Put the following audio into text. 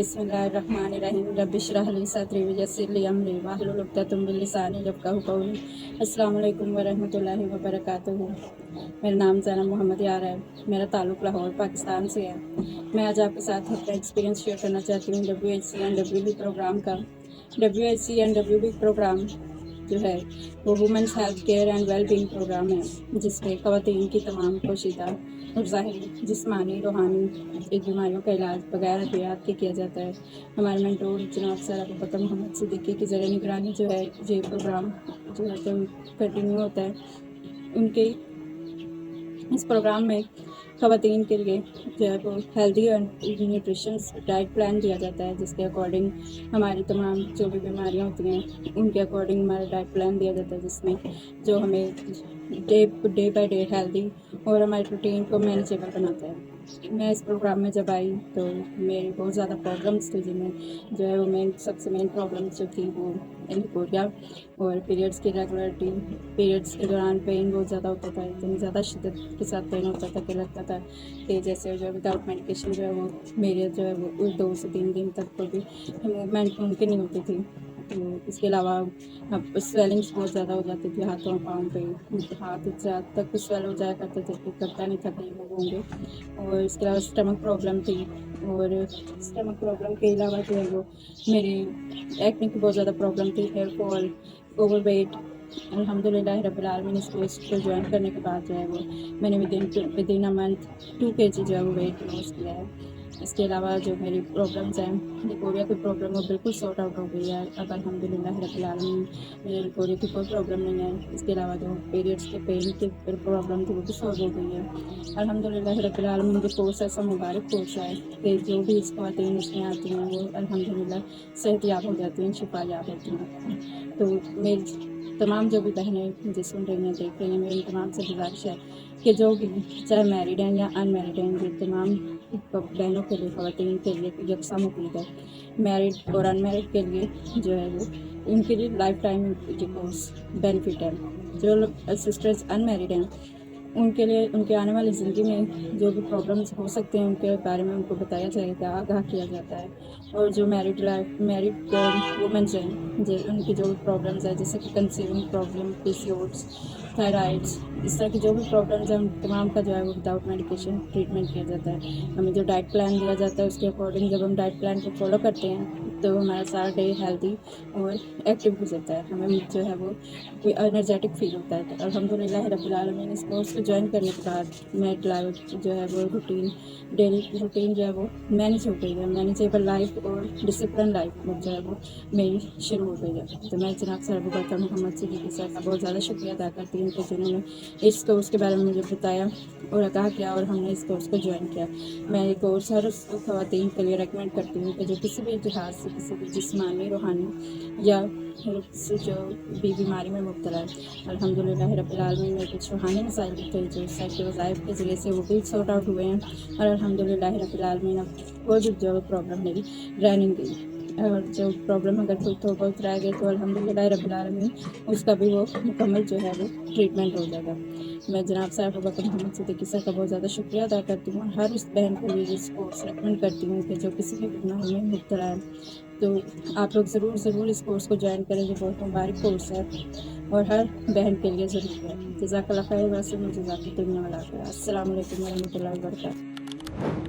बिस्मिल्लाहिर्रहमानिर्रहीम रब्बिश इश्रह ली सदरी वयस्सिर ली अमरी वाहलुल उक़दतम मिन लिसानी यफ़क़हू क़ौली। अस्सलाम वालेकुम वरहमतुल्लाहि वबरकातुहू। मेरा नाम ज़ैनब मोहम्मद यार है। मेरा ताल्लुक़ लाहौर पाकिस्तान से है। मैं आज आपके साथ अपना एक्सपीरियंस शेयर करना चाहती हूँ WHC एंड WB प्रोग्राम का। WHC एंड WB प्रोग्राम जो है वो women's health care and wellbeing program है, जिसमें ख़वातीन की तमाम पोशीदा और ज़ाहिरी जिस्मानी रूहानी बीमारियों का इलाज बगैर अद्वियात के किया जाता है। हमारे मेंटोर जनाब सर अबू बकर मोहम्मद सिद्दीकी की ज़रिए निगरानी जो है ये प्रोग्राम जो है तो कंटिन्यू होता है। उनके इस प्रोग्राम में ख़वातीन के लिए जो है वो healthy and nutritions diet plan दिया जाता है, जिसके अकॉर्डिंग हमारी तमाम जो भी बीमारियां होती हैं उनके अकॉर्डिंग हमारा डाइट प्लान दिया जाता है, जिसमें जो हमें डे बाय डे हेल्दी और हमारे रूटीन को मैनेजेबल बनाता है। मैं इस प्रोग्राम में जब आई तो मेरी बहुत ज़्यादा प्रॉब्लम्स थी, जिनमें जो है वो सबसे मेन प्रॉब्लम्स जो थी वो एलिकोरिया और पीरियड्स की रेगुलरिटी। पीरियड्स के दौरान पेन बहुत ज़्यादा होता था, इतनी ज़्यादा शिद्दत के साथ पेन होता था कि लगता था कि जैसे जो है विदाउट मेडिकेशन जो है वो मेरे जो है वो 2 से 3 दिन तक कोई भी मूवमेंट मुमकिन नहीं होती थी। तो इसके अलावा अब स्वेलिंग्स बहुत ज़्यादा हो जाती थी हाथों पाँव पे, हाथ तक स्वेल हो जाया करते थे कि करता नहीं था कहीं मूव होंगे। और इसके अलावा स्टमक प्रॉब्लम थी, और स्टमक प्रॉब्लम के अलावा जो है वो मेरी एक्ने की बहुत ज़्यादा प्रॉब्लम थी, हेयर फॉल, ओवरवेट। अल्हम्दुलिल्लाह रब्बिल आलमीन इस कोर्स को ज्वाइन करने के बाद जो है वो मैंने विदिन अ मंथ 2 kg जो है वो वेट लॉस किया है। इसके अलावा जो मेरी प्रॉब्लम्स हैं, लिकोरिया की प्रॉब्लम वो बिल्कुल सॉर्ट आउट हो गई है। अब अल्हम्दुलिल्लाह रब्बिल आलमीन मुझे लिकोरिया की कोई प्रॉब्लम नहीं है। इसके अलावा जो पीरियड्स के पेन की प्रॉब्लम थी वो भी सॉल्व हो गई है। अल्हम्दुलिल्लाह रब्बिल आलमीन जो कोर्स है ऐसा मुबारक कोर्स है कि जो भी इस ख़वातीन इसमें आती हैं वो अल्हम्दुलिल्लाह सेहतयाब हो जाती हैं, शिफायाब होती हैं। तो मेरी तमाम जो भी बहनें मुझे सुन रही हैं, देख रही हैं, मेरी तमाम से गुजारिश है कि जो भी चाहे मैरिड हैं या अनमैरिड हैं, ये तमाम बहनों के लिए, ख़वातीन के लिए यकसा मुफीद है। मैरिड और अनमैरिड के लिए जो है वो उनके लिए लाइफ टाइम ये कोर्स बेनिफिट है। जो सिस्टर्स अनमैरिड हैं उनके लिए उनके आने वाली ज़िंदगी में जो भी प्रॉब्लम्स हो सकते हैं उनके बारे में उनको बताया जाएगा, आगाह किया जाता है। और जो मैरिड वुमेन्स हैं, जो उनकी जो भी प्रॉब्लम्स है जैसे कि कंसीविंग प्रॉब्लम, PCOS, थायराइड्स, इस तरह की जो भी प्रॉब्लम्स हैं उन तमाम का जो है वो विदाउट मेडिकेशन ट्रीटमेंट किया जाता है। हमें जो डाइट प्लान दिया जाता है उसके अकॉर्डिंग जब हम डाइट प्लान को फॉलो करते हैं तो हमारा सारा डे हेल्दी और एक्टिव गुजरता है। हमें जो है वो एनर्जेटिक फील होता है। तो अल्हम्दुलिल्लाह रब्बिल आलमीन इस कोर्स को ज्वाइन करने के बाद मेरी लाइफ जो है वो डेली रूटीन जो है वो मैनेज हो गई है। मैनेजेबल लाइफ और डिसिप्लिन लाइफ में जो है वो मेरी शुरू हो गई है। तो मैं जनाब सर अबू बकर मोहम्मद सिद्दीकी सर का बहुत ज़्यादा शुक्रिया अदा करती हूँ कि जिन्होंने इस कोर्स के बारे में मुझे बताया और आगाह किया और हमने इस कोर्स को ज्वाइन किया। मैं ये कोर्स हर उस ख़वातीन के लिए रेकमेंड करती हूँ कि जो किसी भी लिहाज से, किसी भी जिस्मानी, रूहानी या से जो भी बीमारी में मुब्तला है, अल्हम्दुलिल्लाह रब्बिल आलमीन में कुछ रूहानी मसाइल भी थे जो साइकिल वज़ाइफ के ज़रिए से वो भी सॉर्ट आउट हुए हैं। और अल्हम्दुलिल्लाह रब्बिल आलमीन अब कोई भी जो प्रॉब्लम मेरी रह नहीं गई। और जो प्रॉब्लम अगर कोई थोड़ा बहुत रह गई तो अल्हम्दुलिल्लाह रब्बिल आलमीन उसका भी वो मुकम्मल जो है वो ट्रीटमेंट हो जाएगा। मैं जनाब साहब अबू बकर मोहम्मद सिद्दीकी सर का बहुत ज़्यादा शुक्रिया अदा करती हूँ। हर उस बहन को भी इस कोर्स रेकमेंड करती हूँ कि जो किसी भी बीमारी में मुब्तला है तो आप लोग ज़रूर इस कोर्स को ज्वाइन करें। ये बहुत मुबारक कोर्स है और हर बहन के लिए ज़रूरी है। जज़ाकल्लाह खैर। वैसे मुझे जज़ाकल दुनिया वाला। अस्सलाम वालेकुम वरहमतुल्लाहि वबरकातुहू।